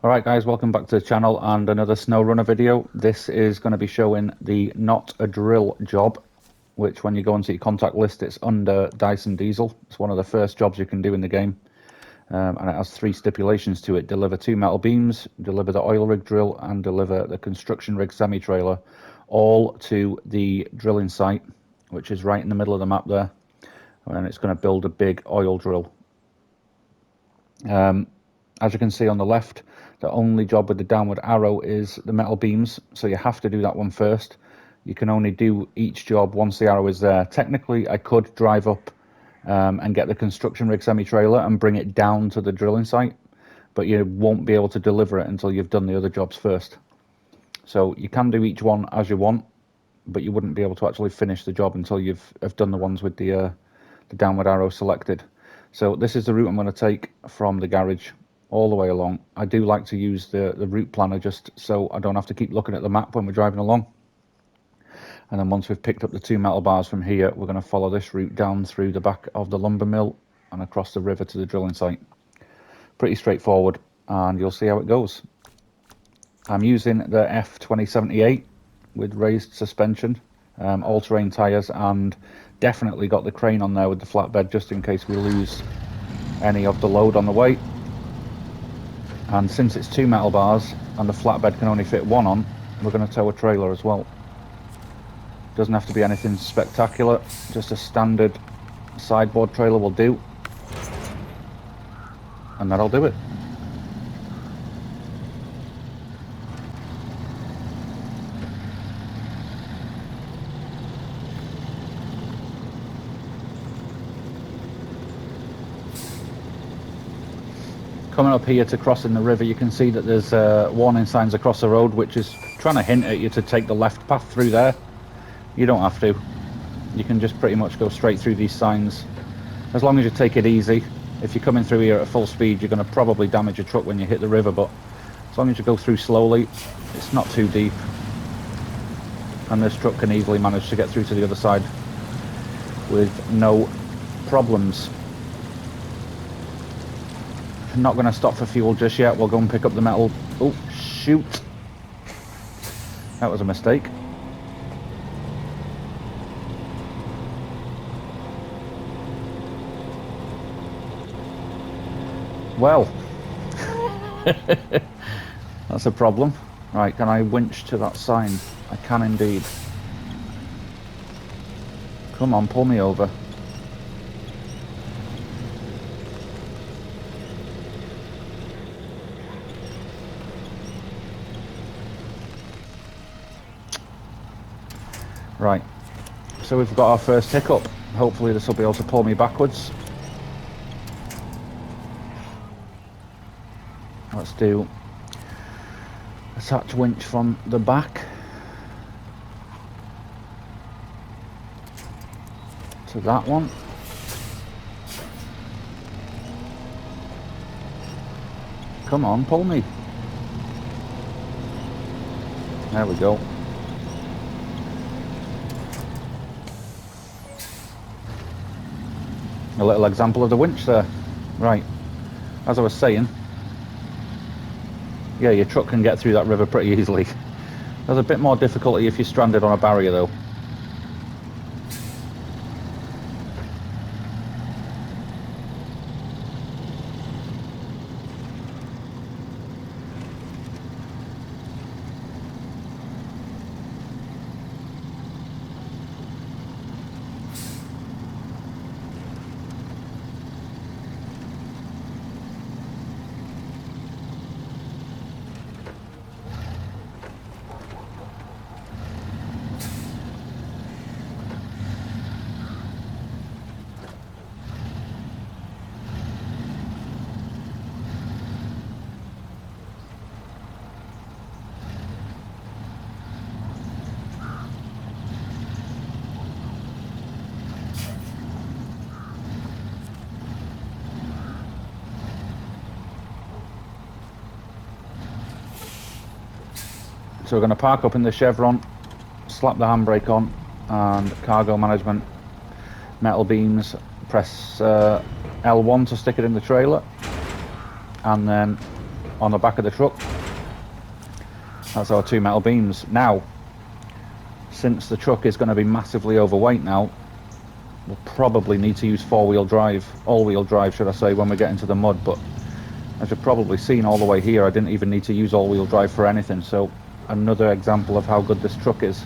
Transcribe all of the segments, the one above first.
Alright guys, welcome back to the channel and another Snowrunner video. This is going to be showing the not a drill job, which when you go into your contact list it's under Dyson Diesel. It's one of the first jobs you can do in the game, and it has 3 stipulations to it: deliver 2 metal beams, deliver the oil rig drill, and deliver the construction rig semi-trailer, all to the drilling site, which is right in the middle of the map there, and it's going to build a big oil drill. As you can see on the left, the only job with the downward arrow is the metal beams, so you have to do that one first. You can only do each job once the arrow is there. Technically, I could drive up and get the construction rig semi-trailer and bring it down to the drilling site, but you won't be able to deliver it until you've done the other jobs first. So you can do each one as you want, but you wouldn't be able to actually finish the job until have done the ones with the downward arrow selected. So this is the route I'm going to take from the garage all the way along. I do like to use the route planner just so I don't have to keep looking at the map when we're driving along. And then once we've picked up the 2 metal bars from here, we're going to follow this route down through the back of the lumber mill and across the river to the drilling site. Pretty straightforward, and you'll see how it goes. I'm using the F2078 with raised suspension, all-terrain tyres, and definitely got the crane on there with the flatbed just in case we lose any of the load on the way. And since it's 2 metal bars and the flatbed can only fit 1 on, we're going to tow a trailer as well. Doesn't have to be anything spectacular, just a standard sideboard trailer will do, and that'll do it. Coming up here to crossing the river, you can see that there's warning signs across the road, which is trying to hint at you to take the left path through there. You don't have to. You can just pretty much go straight through these signs, as long as you take it easy. If you're coming through here at full speed, you're going to probably damage your truck when you hit the river, but as long as you go through slowly, it's not too deep. And this truck can easily manage to get through to the other side with no problems. Not going to stop for fuel just yet. We'll go and pick up the metal. Oh shoot, that was a mistake. Well, that's a problem. Right, can I winch to that sign? I can indeed. Come on, pull me over. Right, so we've got our first hiccup. Hopefully this will be able to pull me backwards. Let's do attach winch from the back to that one. Come on, pull me. There we go. A little example of the winch there. Right, as I was saying, yeah, your truck can get through that river pretty easily. There's a bit more difficulty if you're stranded on a barrier though. So we're going to park up in the chevron, slap the handbrake on, and cargo management, metal beams, press L1 to stick it in the trailer, and then on the back of the truck. That's our 2 metal beams. Now, since the truck is going to be massively overweight now, we'll probably need to use all-wheel drive should I say, when we get into the mud. But as you've probably seen all the way here, I didn't even need to use all-wheel drive for anything. So another example of how good this truck is.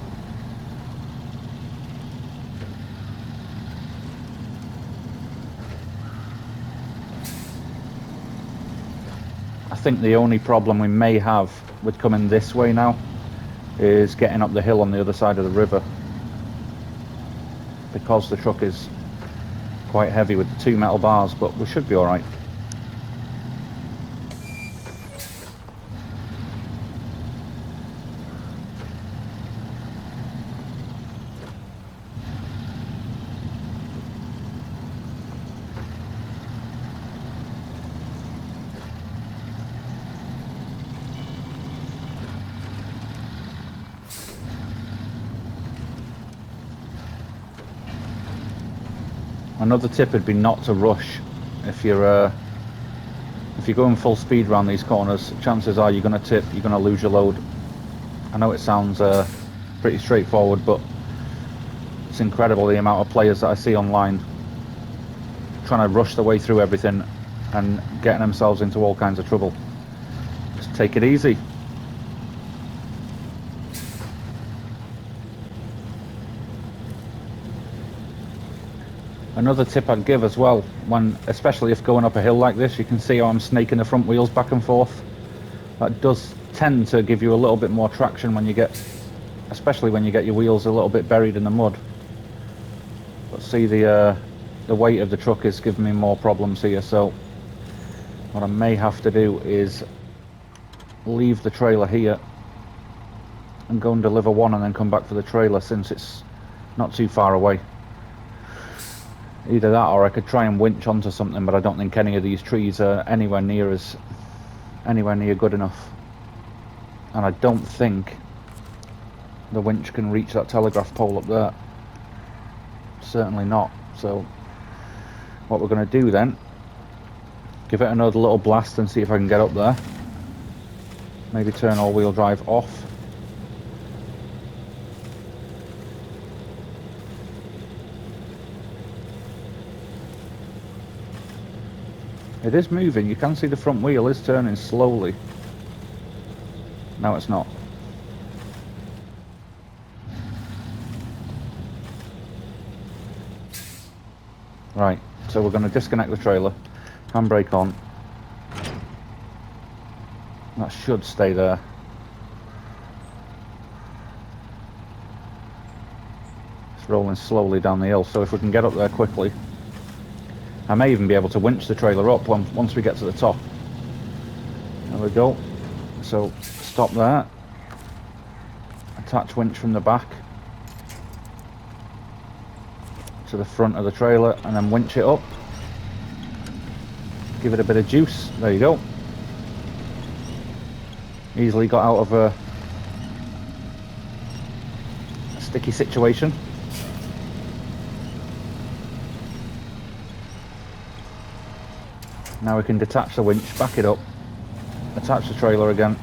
I think the only problem we may have with coming this way now is getting up the hill on the other side of the river, because the truck is quite heavy with the 2 metal bars, but we should be all right. Another tip would be not to rush. If you're going full speed around these corners, chances are you're going to tip, you're going to lose your load. I know it sounds pretty straightforward, but it's incredible the amount of players that I see online trying to rush their way through everything and getting themselves into all kinds of trouble. Just take it easy. Another tip I'd give as well, especially if going up a hill like this, you can see how I'm snaking the front wheels back and forth. That does tend to give you a little bit more traction when you get, especially when you get your wheels a little bit buried in the mud. But see, the weight of the truck is giving me more problems here, so what I may have to do is leave the trailer here and go and deliver one and then come back for the trailer, since it's not too far away. Either that, or I could try and winch onto something, but I don't think any of these trees are anywhere near good enough. And I don't think the winch can reach that telegraph pole up there. Certainly not. So what we're going to do then, give it another little blast and see if I can get up there. Maybe turn all-wheel drive off. It is moving. You can see the front wheel is turning slowly. No, it's not. Right, so we're going to disconnect the trailer, handbrake on. That should stay there. It's rolling slowly down the hill, so if we can get up there quickly, I may even be able to winch the trailer up once we get to the top. There we go. So stop there. Attach winch from the back to the front of the trailer and then winch it up. Give it a bit of juice. There you go. Easily got out of a sticky situation. Now we can detach the winch, back it up, attach the trailer again.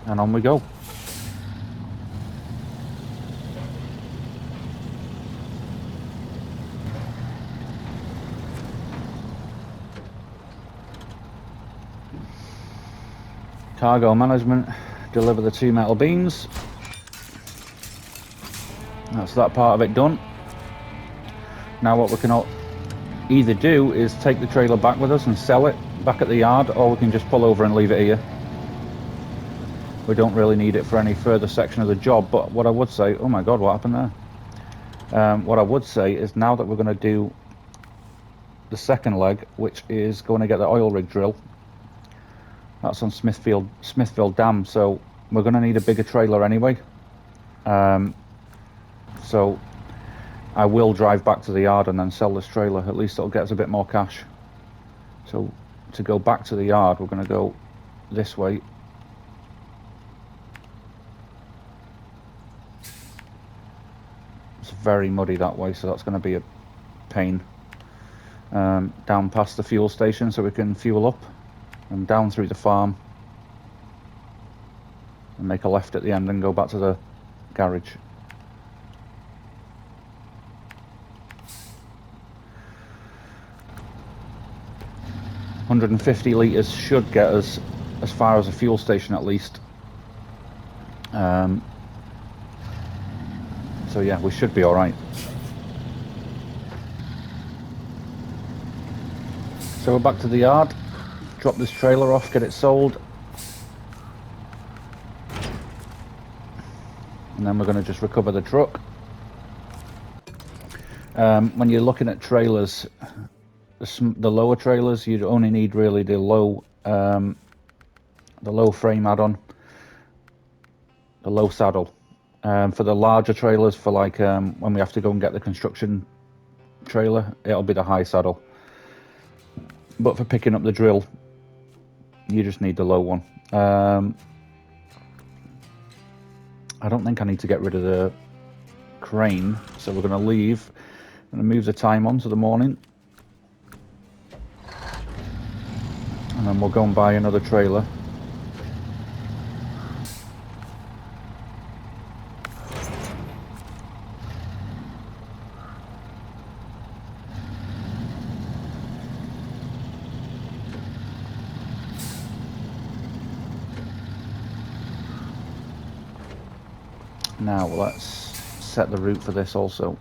And on we go. Cargo management, deliver the 2 metal beams. That's that part of it done. Now what we can either do is take the trailer back with us and sell it back at the yard, or we can just pull over and leave it here. We don't really need it for any further section of the job. But what I would say, oh my god, what happened there? What I would say is, now that we're going to do the second leg, which is going to get the oil rig drill, that's on Smithville Dam, so we're going to need a bigger trailer anyway. So I will drive back to the yard and then sell this trailer. At least it'll get us a bit more cash. So to go back to the yard, we're going to go this way. It's very muddy that way, so that's going to be a pain. Down past the fuel station so we can fuel up, and down through the farm, and make a left at the end and go back to the garage. $150 litres should get us as far as a fuel station at least. So yeah, we should be alright. So we're back to the yard, drop this trailer off, get it sold, and then we're going to just recover the truck. When you're looking at trailers, the lower trailers, you'd only need really the low frame add-on, the low saddle. For the larger trailers, for like when we have to go and get the construction trailer, it'll be the high saddle. But for picking up the drill, you just need the low one. I don't think I need to get rid of the crane, so we're going to leave. I'm going to move the time on to the morning, and then we'll go and buy another trailer. Now let's set the route for this also.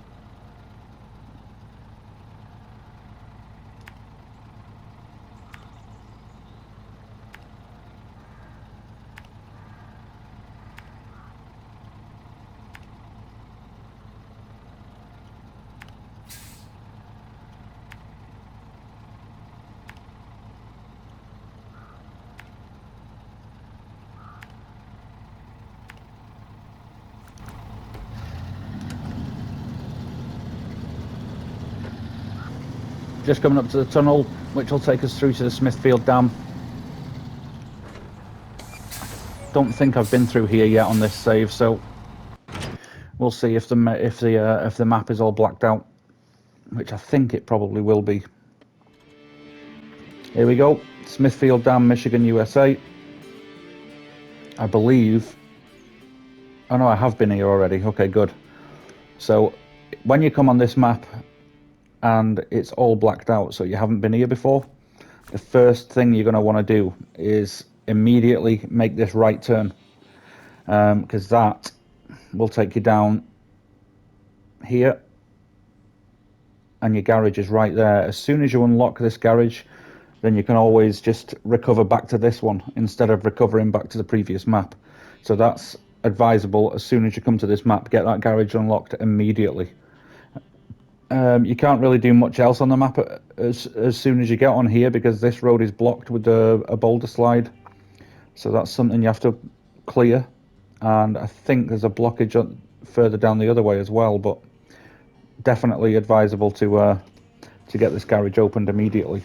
Just coming up to the tunnel, which will take us through to the Smithfield Dam. Don't think I've been through here yet on this save, so we'll see if the map is all blacked out, which I think it probably will be. Here we go, Smithfield Dam, Michigan, USA. I believe. Oh no, I have been here already. Okay, good. So when you come on this map and it's all blacked out, so you haven't been here before, the first thing you're going to want to do is immediately make this right turn, because that will take you down here, and your garage is right there. As soon as you unlock this garage, then you can always just recover back to this one instead of recovering back to the previous map. So that's advisable. As soon as you come to this map, get that garage unlocked immediately. You can't really do much else on the map as soon as you get on here, because this road is blocked with a boulder slide. So that's something you have to clear. And I think there's a blockage further down the other way as well, but definitely advisable to get this garage opened immediately.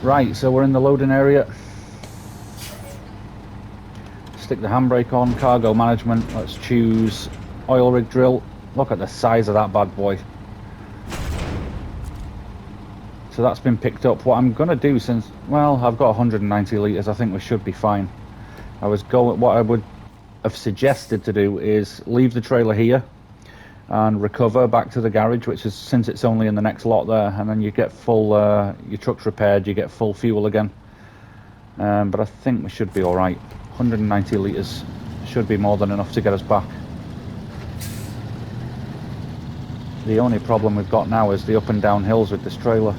Right, so we're in the loading area. Stick the handbrake on, cargo management. Let's choose oil rig drill. Look at the size of that bad boy. So that's been picked up. What I'm going to do, since, well, I've got 190 litres, I think we should be fine. What I would have suggested to do is leave the trailer here and recover back to the garage, which is, since it's only in the next lot there, and then you get full, your truck's repaired, you get full fuel again. But I think we should be alright. 190 litres. Should be more than enough to get us back. The only problem we've got now is the up and down hills with this trailer.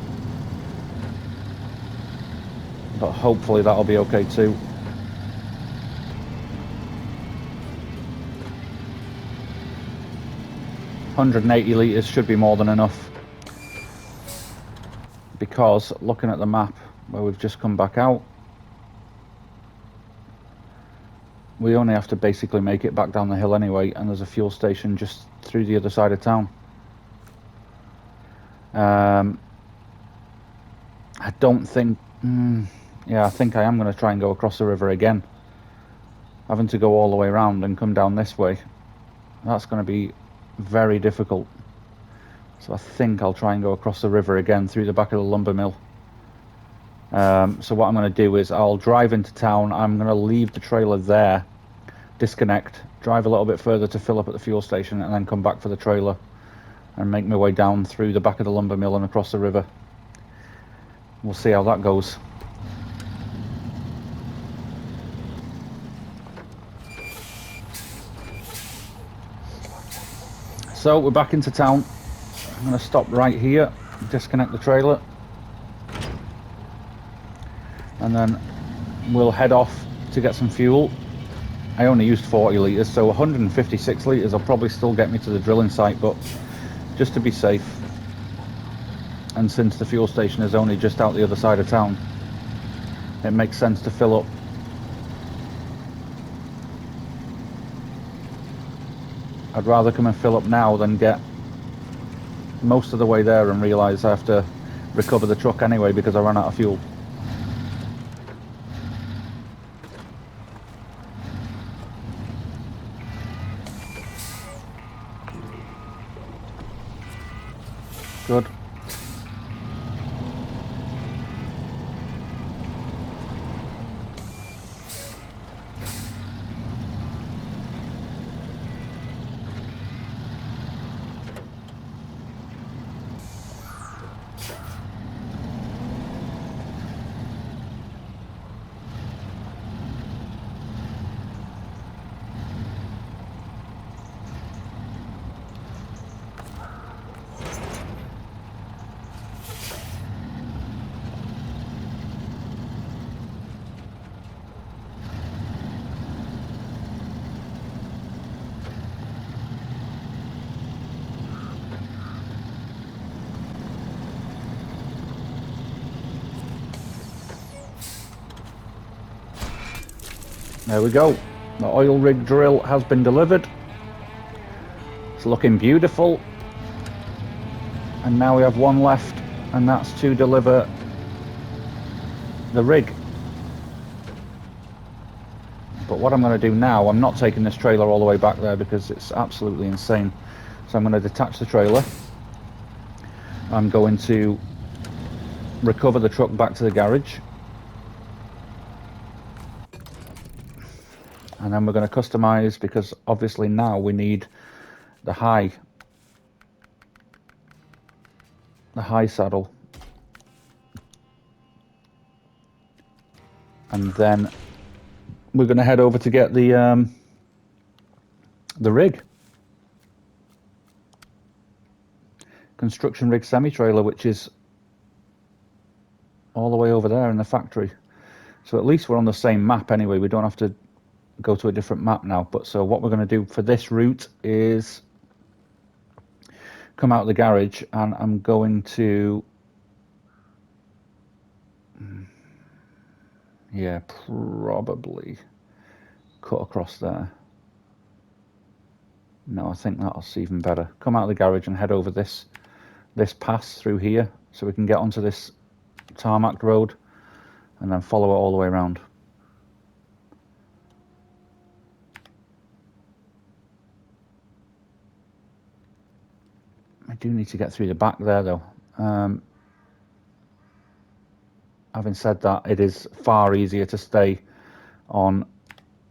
But hopefully that'll be okay too. $180 litres should be more than enough. Because looking at the map where we've just come back out, we only have to basically make it back down the hill anyway, and there's a fuel station just through the other side of town. I don't think... yeah, I think I am going to try and go across the river again. Having to go all the way around and come down this way, that's going to be very difficult. So I think I'll try and go across the river again through the back of the lumber mill. So what I'm going to do is I'll drive into town. I'm going to leave the trailer there, disconnect, drive a little bit further to fill up at the fuel station, and then come back for the trailer and make my way down through the back of the lumber mill and across the river. We'll see how that goes. So we're back into town. I'm going to stop right here, disconnect the trailer, and then we'll head off to get some fuel. I only used 40 litres, so 156 litres will probably still get me to the drilling site, but just to be safe, and since the fuel station is only just out the other side of town, it makes sense to fill up. I'd rather come and fill up now than get most of the way there and realise I have to recover the truck anyway because I ran out of fuel. Good. There we go. The oil rig drill has been delivered. It's looking beautiful. And now we have one left, and that's to deliver the rig. But what I'm going to do now, I'm not taking this trailer all the way back there because it's absolutely insane. So I'm going to detach the trailer. I'm going to recover the truck back to the garage. And then we're going to customize, because obviously now we need the high saddle. And then we're going to head over to get the rig. Construction rig semi-trailer, which is all the way over there in the factory. So at least we're on the same map anyway. We don't have to go to a different map now. But so what we're going to do for this route is come out of the garage, and I'm going to, yeah, probably cut across there. No, I think that's even better. Come out of the garage and head over this pass through here, so we can get onto this tarmac road and then follow it all the way around. I do need to get through the back there though. Having said that, it is far easier to stay on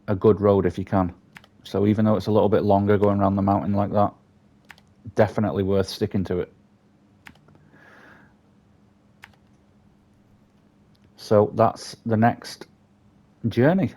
a good road if you can. So even though it's a little bit longer going around the mountain like that, definitely worth sticking to it. So that's the next journey.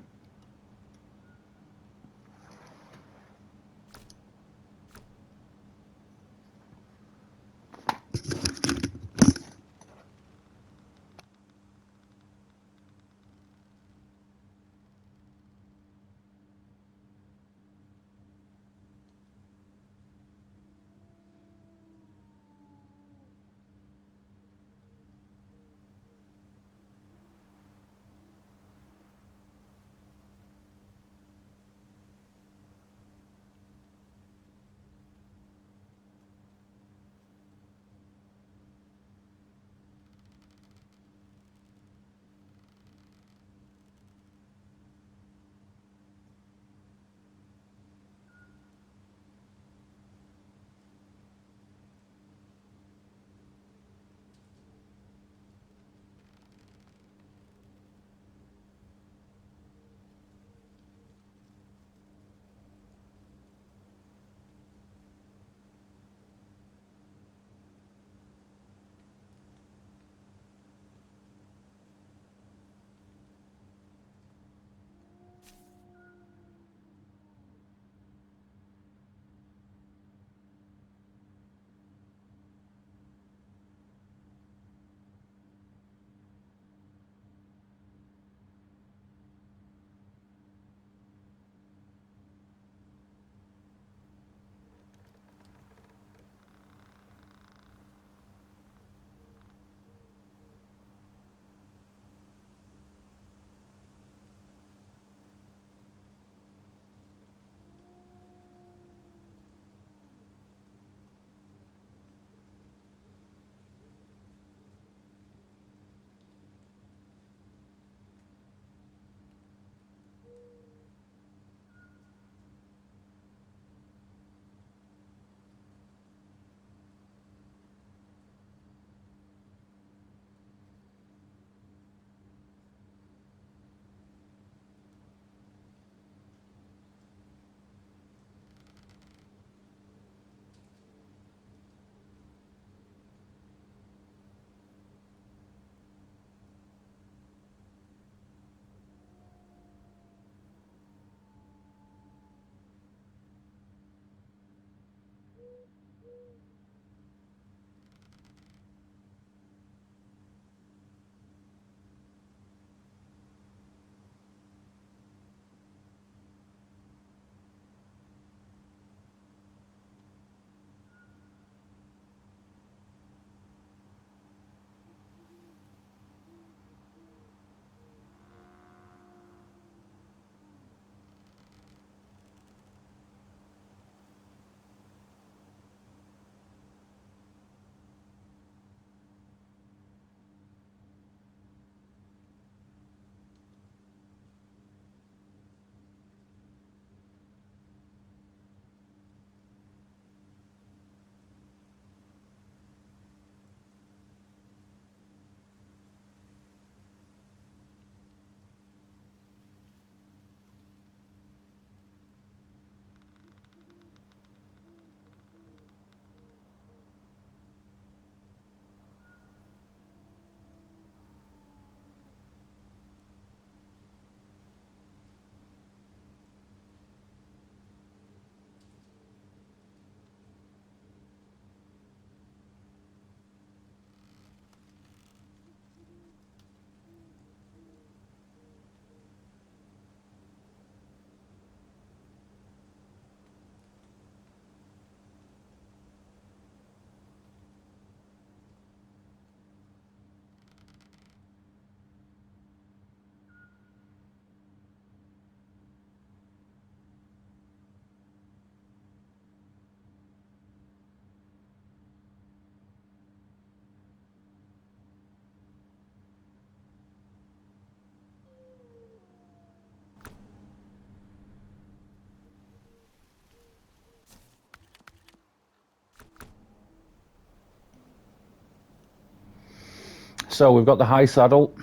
So we've got the high saddle.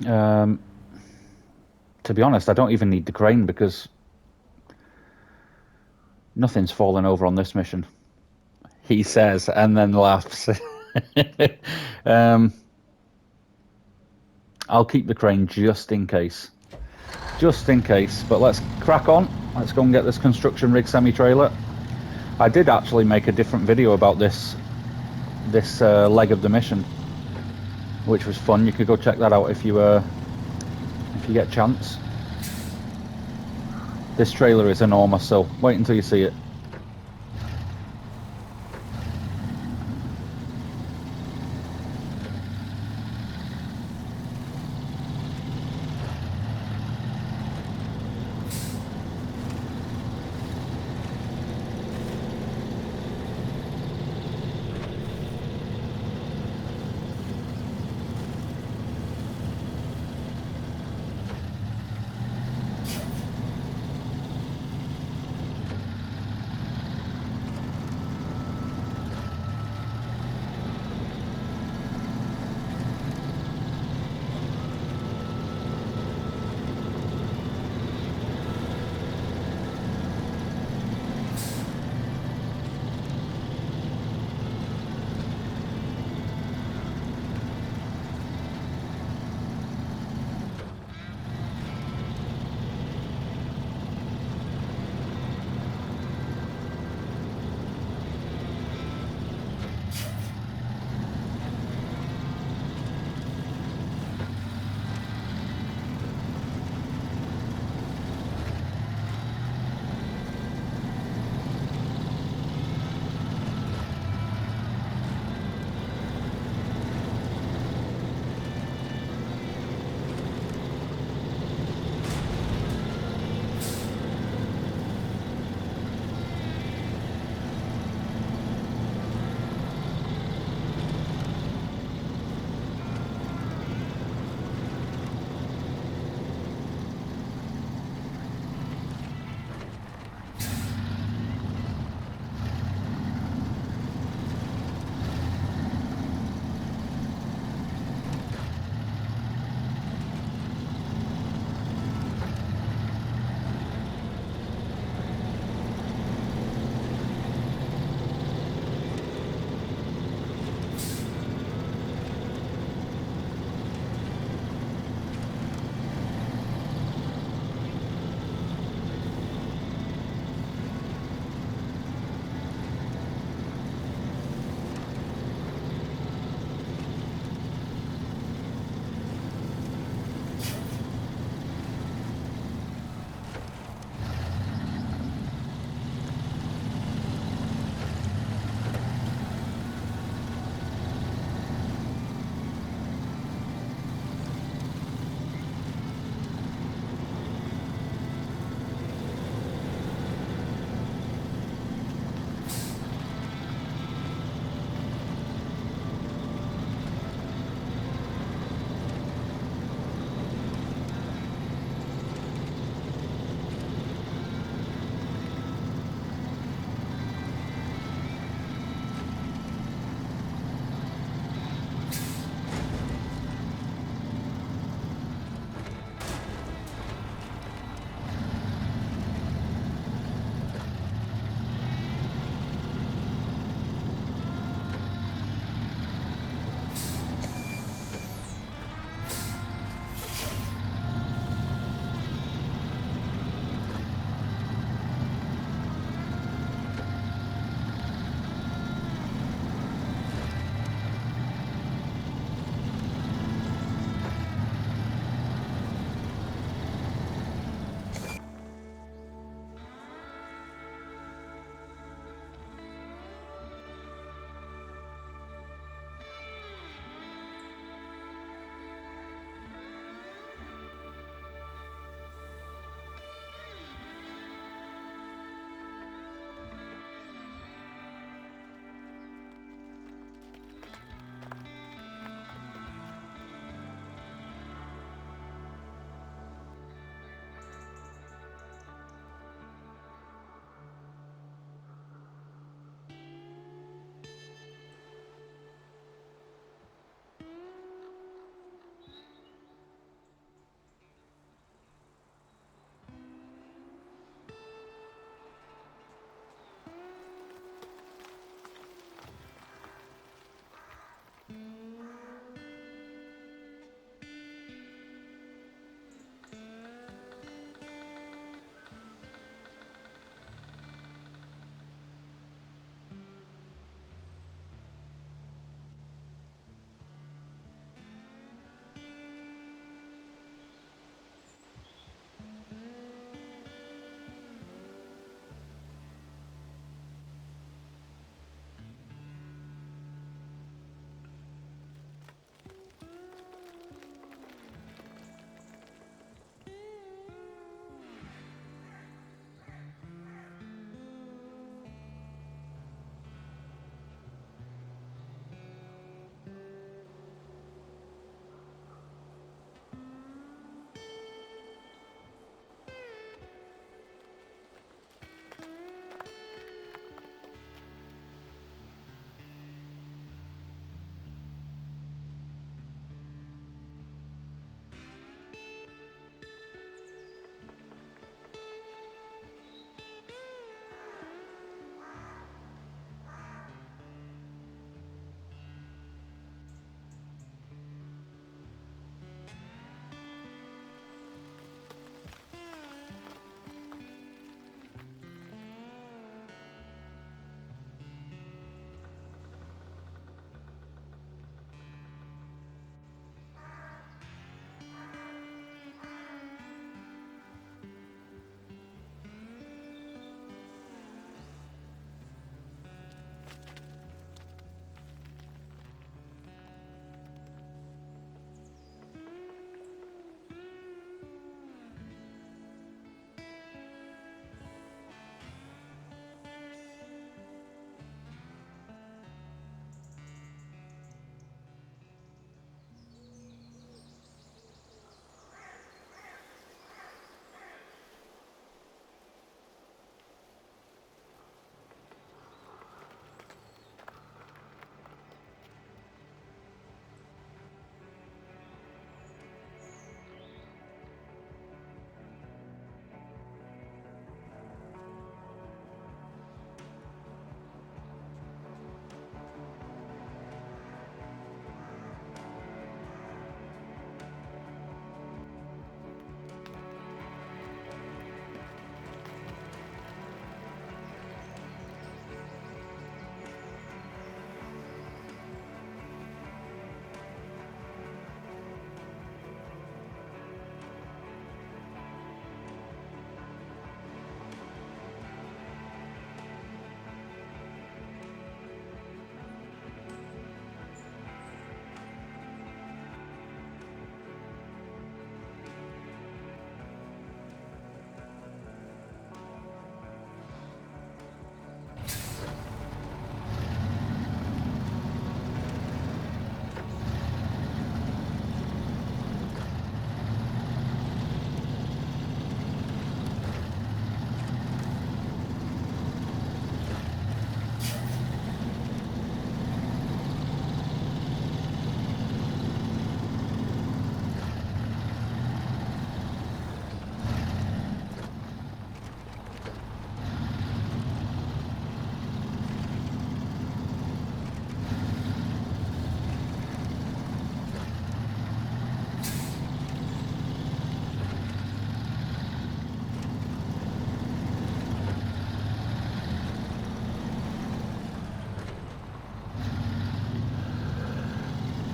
To be honest, I don't even need the crane because nothing's fallen over on this mission, he says, and then laughs. I'll keep the crane just in case. Just in case. But let's crack on. Let's go and get this construction rig semi-trailer. I did actually make a different video about this leg of the mission, which was fun. You could go check that out if you get a chance. This trailer is enormous, so wait until you see it.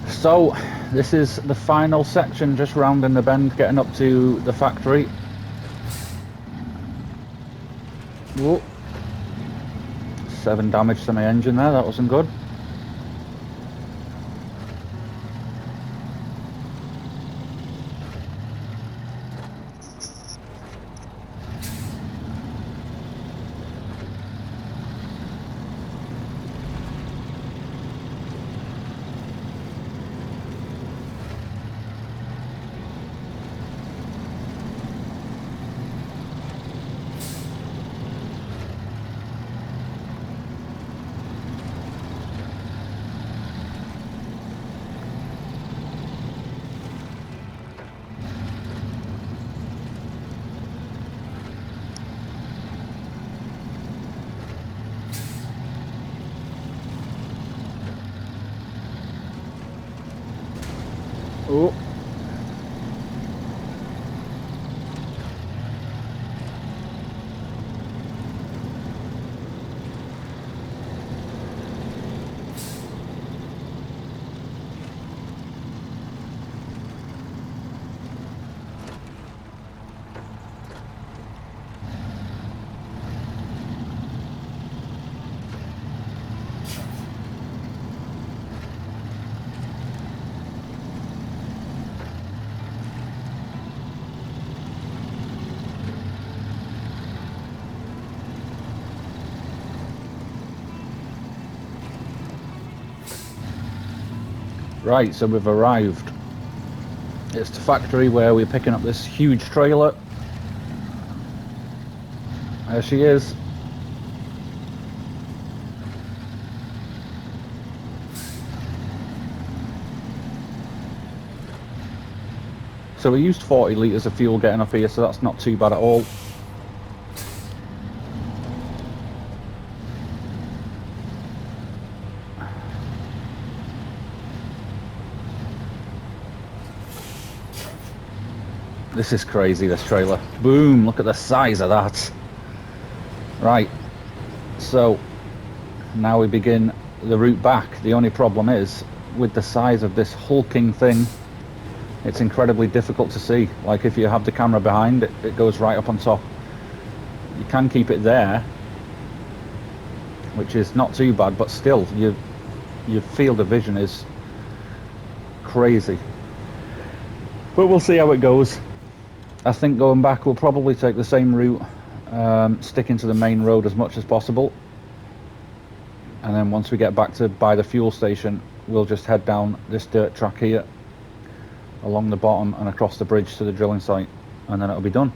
So this is the final section, just rounding the bend, getting up to the factory. Whoa. 7 damage to my engine there, that wasn't good. Oh. Right, so we've arrived. It's the factory where we're picking up this huge trailer. There she is. So we used 40 litres of fuel getting up here, so that's not too bad at all. This is crazy, this trailer. Boom, look at the size of that. Right, so now we begin the route back. The only problem is, with the size of this hulking thing, it's incredibly difficult to see. Like if you have the camera behind, it goes right up on top. You can keep it there, which is not too bad, but still, your field of vision is crazy. But we'll see how it goes. I think going back we'll probably take the same route, sticking to the main road as much as possible, and then once we get back to by the fuel station, we'll just head down this dirt track here along the bottom and across the bridge to the drilling site, and then it'll be done.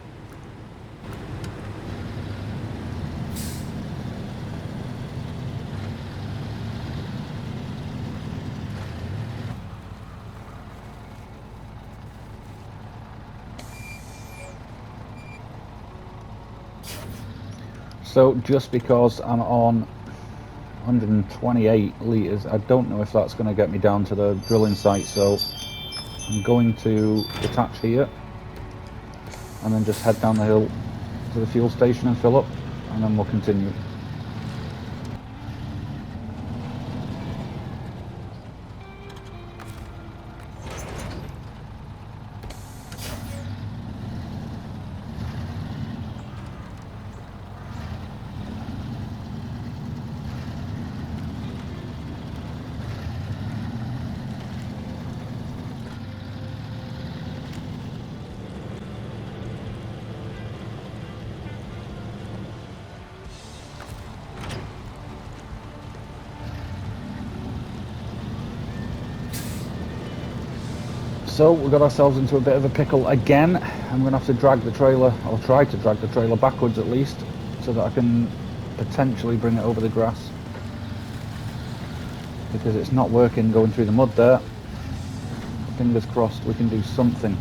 So just because I'm on 128 litres, I don't know if that's going to get me down to the drilling site, so I'm going to detach here and then just head down the hill to the fuel station and fill up, and then we'll continue. So we got ourselves into a bit of a pickle again. I'm going to have to drag the trailer, or try to drag the trailer backwards at least, so that I can potentially bring it over the grass, because it's not working going through the mud there. Fingers crossed we can do something.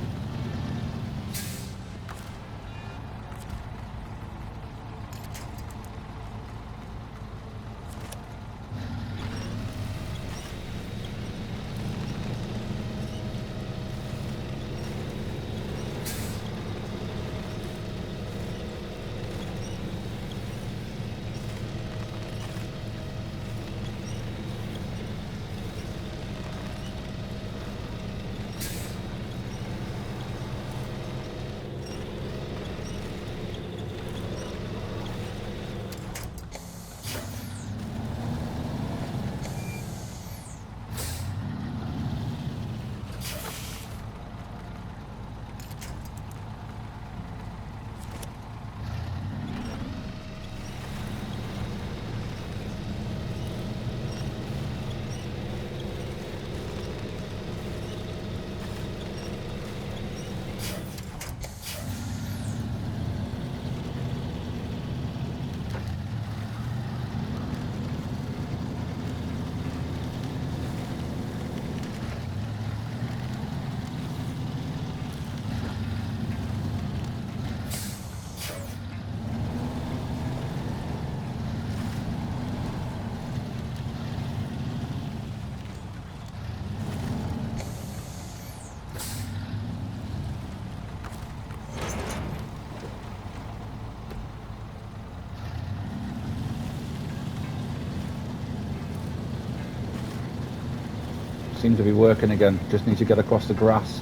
seem to be working again. Just need to get across the grass.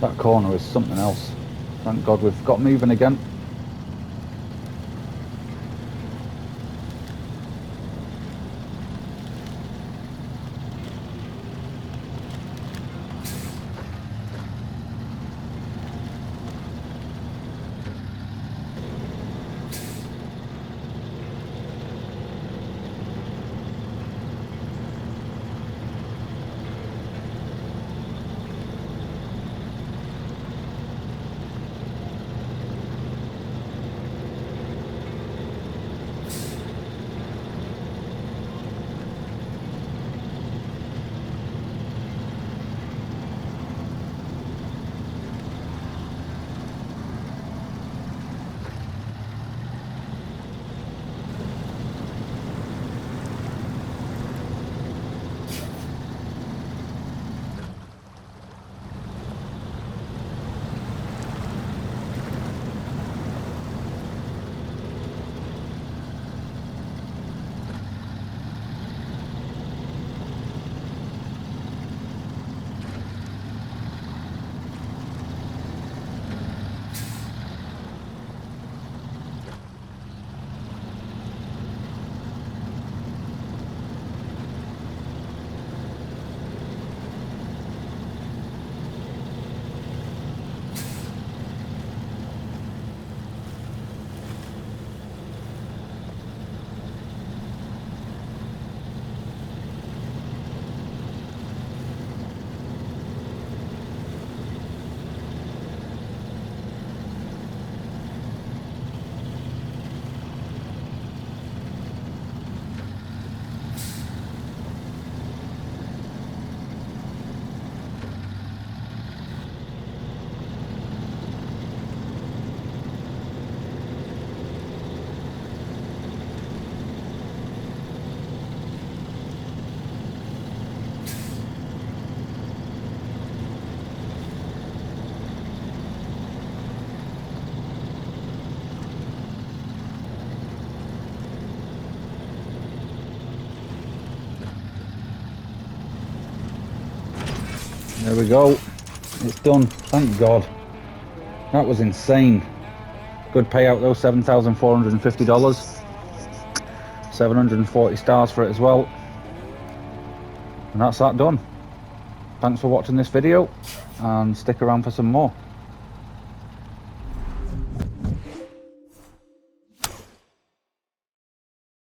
That corner is something else. Thank God we've got moving again. There we go. It's done. Thank God. That was insane. Good payout though, $7,450. 740 stars for it as well. And that's that done. Thanks for watching this video and stick around for some more.